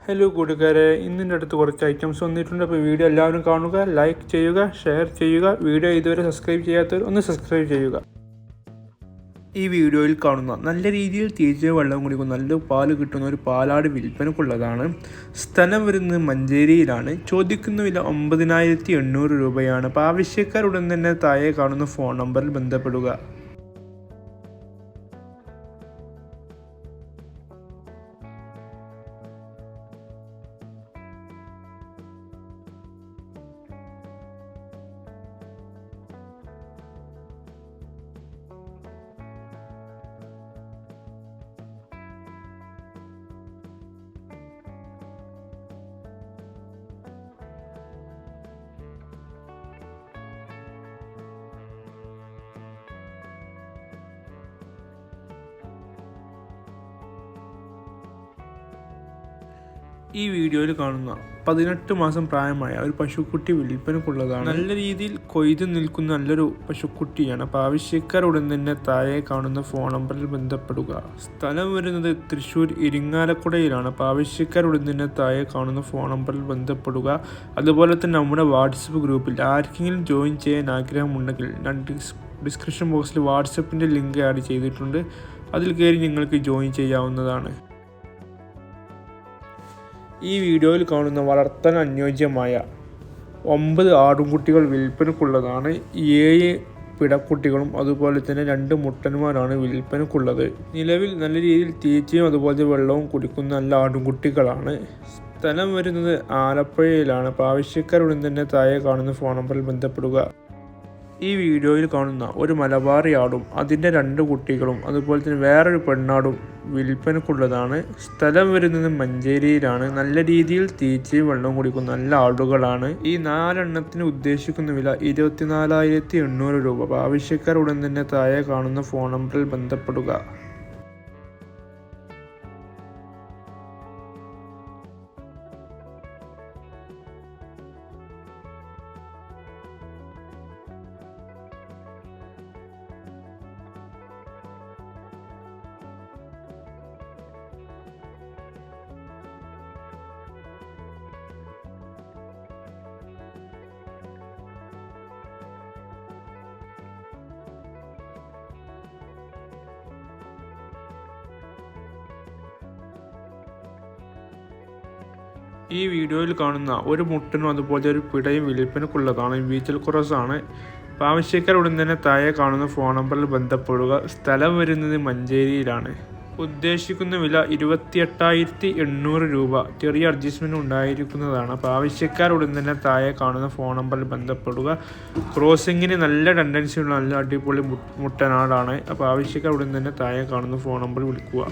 Hello കൂട്ടുകാരെ, ഇന്നിൻ്റെ അടുത്ത് കുറച്ച് ഐറ്റംസ് വന്നിട്ടുണ്ട്. അപ്പോൾ വീഡിയോ എല്ലാവരും കാണുക, ലൈക്ക് ചെയ്യുക, ഷെയർ ചെയ്യുക. വീഡിയോ ഇതുവരെ സബ്സ്ക്രൈബ് ചെയ്യാത്തവർ ഒന്ന് സബ്സ്ക്രൈബ് ചെയ്യുക. ഈ വീഡിയോയിൽ കാണുന്ന നല്ല രീതിയിൽ തീറ്റ വെള്ളം കുടിക്കുന്ന നല്ല പാല് കിട്ടുന്ന ഒരു പാലാട് വിൽപ്പനക്കുള്ളതാണ്. സ്ഥലം വരുന്നത് മഞ്ചേരിയിലാണ്. ചോദിക്കുന്ന വില 9,800 രൂപയാണ്. അപ്പോൾ ആവശ്യക്കാരുടൻ തന്നെ താഴെ കാണുന്ന ഫോൺ നമ്പറിൽ ബന്ധപ്പെടുക. ഈ വീഡിയോയിൽ കാണുന്ന 18 മാസം പ്രായമായ ഒരു പശുക്കുട്ടി വിൽപ്പനക്കുള്ളതാണ്. നല്ല രീതിയിൽ കൊയ്ത് നിൽക്കുന്ന നല്ലൊരു പശുക്കുട്ടിയാണ്. അപ്പോൾ ആവശ്യക്കാരുടൻ തന്നെ താഴെ കാണുന്ന ഫോൺ നമ്പറിൽ ബന്ധപ്പെടുക. സ്ഥലം വരുന്നത് തൃശ്ശൂർ ഇരിങ്ങാലക്കുടയിലാണ്. അപ്പോൾ ആവശ്യക്കാരുടൻ തന്നെ താഴെ കാണുന്ന ഫോൺ നമ്പറിൽ ബന്ധപ്പെടുക. അതുപോലെ തന്നെ നമ്മുടെ വാട്സപ്പ് ഗ്രൂപ്പിൽ ആർക്കെങ്കിലും ജോയിൻ ചെയ്യാൻ ആഗ്രഹമുണ്ടെങ്കിൽ ഡിസ്ക്രിപ്ഷൻ ബോക്സിൽ വാട്സപ്പിൻ്റെ ലിങ്ക് ആഡ് ചെയ്തിട്ടുണ്ട്. അതിൽ കയറി നിങ്ങൾക്ക് ജോയിൻ ചെയ്യാവുന്നതാണ്. ഈ വീഡിയോയിൽ കാണുന്ന വളർത്താൻ അനുയോജ്യമായ 9 ആടുംകുട്ടികൾ വിൽപ്പനക്കുള്ളതാണ്. 7 പിടക്കുട്ടികളും അതുപോലെ തന്നെ 2 മുട്ടന്മാരാണ് വിൽപ്പനക്കുള്ളത്. നിലവിൽ നല്ല രീതിയിൽ തീറ്റയും അതുപോലെ വെള്ളവും കുടിക്കുന്ന നല്ല ആടുംകുട്ടികളാണ്. സ്ഥലം വരുന്നത് ആലപ്പുഴയിലാണ്. അപ്പോൾ ആവശ്യക്കാരുടൻ തന്നെ താഴെ കാണുന്ന ഫോൺ നമ്പറിൽ ബന്ധപ്പെടുക. ഈ വീഡിയോയിൽ കാണുന്ന ഒരു മലബാറി ആടും അതിൻ്റെ 2 കുട്ടികളും അതുപോലെ തന്നെ വേറൊരു പെണ്ണാടും വിൽപ്പനക്കുള്ളതാണ്. സ്ഥലം വരുന്നത് മഞ്ചേരിയിലാണ്. നല്ല രീതിയിൽ തീറ്റയും വെള്ളം കുടിക്കുന്ന നല്ല ആടുകളാണ്. ഈ 4 എണ്ണത്തിന് ഉദ്ദേശിക്കുന്ന വില 24,800 രൂപ. അപ്പോൾ ആവശ്യക്കാരുടൻ തന്നെ താഴെ കാണുന്ന ഫോൺ നമ്പറിൽ ബന്ധപ്പെടുക. ഈ വീഡിയോയിൽ കാണുന്ന ഒരു മുട്ടനും അതുപോലെ ഒരു പിടയും വിൽപ്പനക്കുള്ളതാണ്. ബീച്ചൽ ക്രോസാണ്. അപ്പോൾ ആവശ്യക്കാരുടൻ തന്നെ താഴെ കാണുന്ന ഫോൺ നമ്പറിൽ ബന്ധപ്പെടുക. സ്ഥലം വരുന്നത് മഞ്ചേരിയിലാണ്. ഉദ്ദേശിക്കുന്ന വില 28,800 രൂപ. ചെറിയ അഡ്ജസ്റ്റ്മെൻറ്റ് ഉണ്ടായിരിക്കുന്നതാണ്. അപ്പോൾ ആവശ്യക്കാരുടൻ തന്നെ താഴെ കാണുന്ന ഫോൺ നമ്പറിൽ ബന്ധപ്പെടുക. ക്രോസിങ്ങിന് നല്ല ടെൻഡൻസിയുള്ള നല്ല അടിപൊളി മുട്ടനാടാണ്. അപ്പോൾ ആവശ്യക്കാരുടൻ തന്നെ താഴെ കാണുന്ന ഫോൺ നമ്പറിൽ വിളിക്കുക.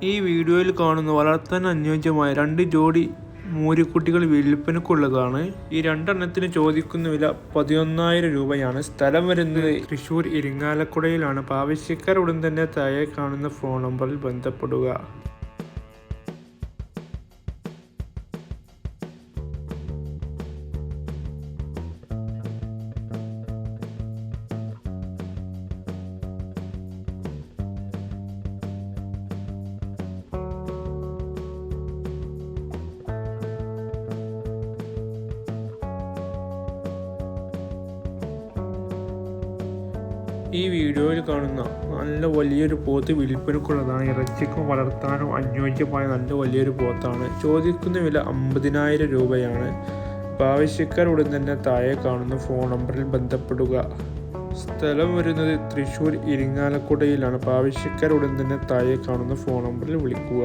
ഈ വീഡിയോയിൽ കാണുന്ന വളർത്താൻ അനുയോജ്യമായ 2 ജോഡി മൂരിക്കുട്ടികൾ വിൽപ്പനക്കുള്ളതാണ്. ഈ 2 എണ്ണത്തിന് ചോദിക്കുന്ന വില 11,000 രൂപയാണ്. സ്ഥലം വരുന്നത് തൃശ്ശൂർ ഇരിങ്ങാലക്കുടയിലാണ്. അപ്പോൾ ആവശ്യക്കാരുടൻ തന്നെ താഴെ കാണുന്ന ഫോൺ നമ്പറിൽ ബന്ധപ്പെടുക. ഈ വീഡിയോയിൽ കാണുന്ന നല്ല വലിയൊരു പോത്ത് വിൽപ്പനക്കുള്ളതാണ്. ഇറച്ചിക്കും വളർത്താനും അനുയോജ്യമായ നല്ല വലിയൊരു പോത്താണ്. ചോദിക്കുന്ന വില 50,000 രൂപയാണ്. അപ്പോൾ ആവശ്യക്കാരുടൻ തന്നെ താഴെ കാണുന്ന ഫോൺ നമ്പറിൽ ബന്ധപ്പെടുക. സ്ഥലം വരുന്നത് തൃശ്ശൂർ ഇരിങ്ങാലക്കുടയിലാണ്. അപ്പോൾ ആവശ്യക്കാരുടൻ തന്നെ താഴെ കാണുന്ന ഫോൺ നമ്പറിൽ വിളിക്കുക.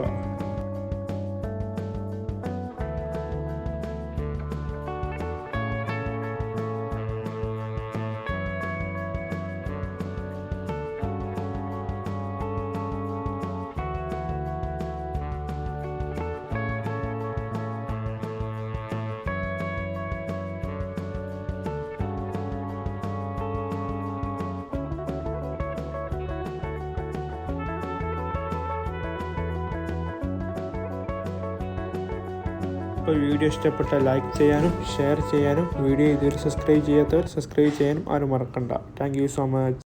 അപ്പോൾ വീഡിയോ ഇഷ്ടപ്പെട്ടാൽ ലൈക്ക് ചെയ്യാനും ഷെയർ ചെയ്യാനും വീഡിയോ ഇതുവരെ സബ്സ്ക്രൈബ് ചെയ്യാത്തവർ സബ്സ്ക്രൈബ് ചെയ്യാനും ആരും മറക്കണ്ട. Thank you so much.